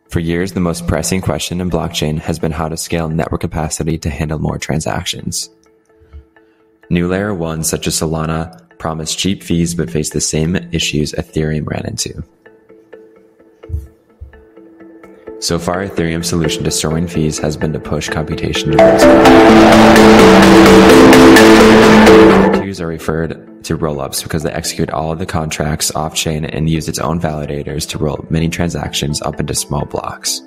For years, the most pressing question in blockchain has been how to scale network capacity to handle more transactions. New layer 1s such as Solana promise cheap fees but face the same issues Ethereum ran into. So far, Ethereum's solution to storing fees has been to push computation to Layer 2s are referred to rollups because they execute all of the contracts off-chain and use its own validators to roll many transactions up into small blocks.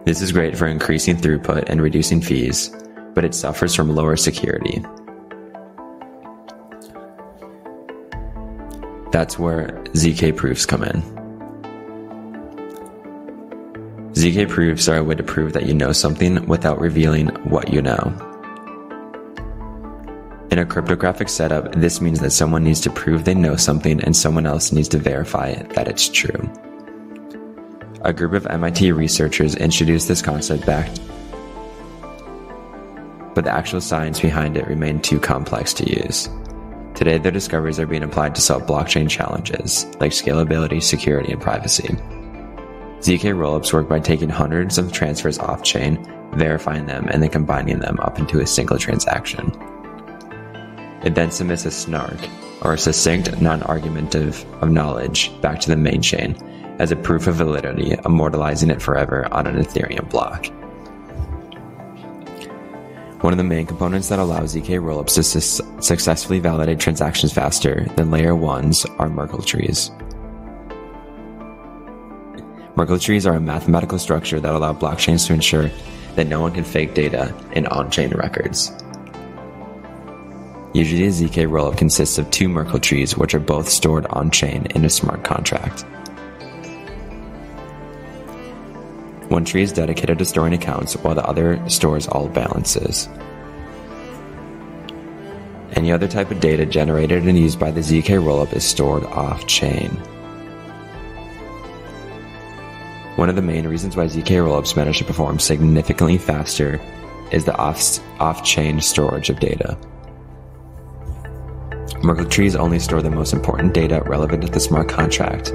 This is great for increasing throughput and reducing fees, but it suffers from lower security. That's where ZK proofs come in. ZK proofs are a way to prove that you know something without revealing what you know. In a cryptographic setup, this means that someone needs to prove they know something and someone else needs to verify that it's true. A group of MIT researchers introduced this concept back, but the actual science behind it remained too complex to use. Today, their discoveries are being applied to solve blockchain challenges like scalability, security, and privacy. ZK rollups work by taking hundreds of transfers off-chain, verifying them, and then combining them up into a single transaction. It then submits a snark, or a succinct, non-argumentative of knowledge, back to the main chain as a proof of validity, immortalizing it forever on an Ethereum block. One of the main components that allows ZK rollups to successfully validate transactions faster than layer 1s are Merkle trees. Merkle trees are a mathematical structure that allow blockchains to ensure that no one can fake data in on-chain records. Usually a ZK rollup consists of 2 Merkle trees, which are both stored on-chain in a smart contract. One tree is dedicated to storing accounts, while the other stores all balances. Any other type of data generated and used by the ZK rollup is stored off-chain. One of the main reasons why ZK rollups manage to perform significantly faster is the off-chain storage of data. Merkle trees only store the most important data relevant to the smart contract.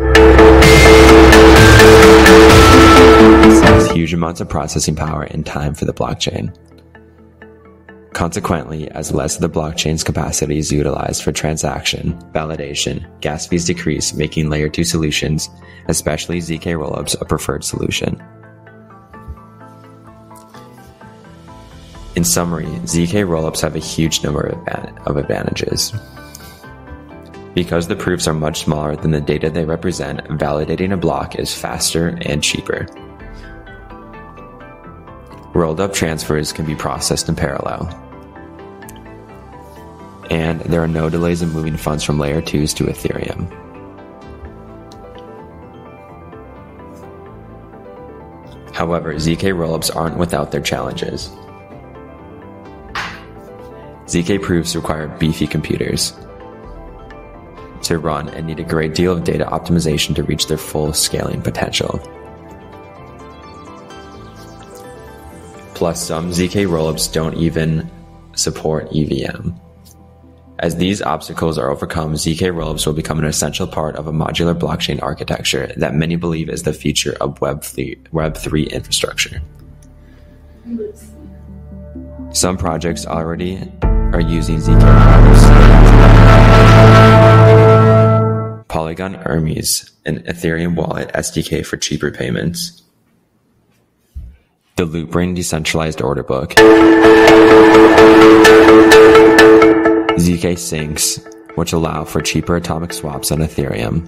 This saves huge amounts of processing power and time for the blockchain. Consequently, as less of the blockchain's capacity is utilized for transaction, validation, gas fees decrease, making layer 2 solutions, especially ZK rollups, a preferred solution. In summary, ZK rollups have a huge number of advantages. Because the proofs are much smaller than the data they represent, validating a block is faster and cheaper. Rolled up transfers can be processed in parallel. And there are no delays in moving funds from layer 2s to Ethereum. However, ZK rollups aren't without their challenges. ZK proofs require beefy computers to run and need a great deal of data optimization to reach their full scaling potential. Plus, some ZK rollups don't even support EVM. As these obstacles are overcome, ZK rollups will become an essential part of a modular blockchain architecture that many believe is the future of Web3 infrastructure. Some projects already are using ZK rollups. Polygon Hermes, an Ethereum wallet SDK for cheaper payments. The Loopbrain decentralized order book. ZK Syncs, which allow for cheaper atomic swaps on Ethereum.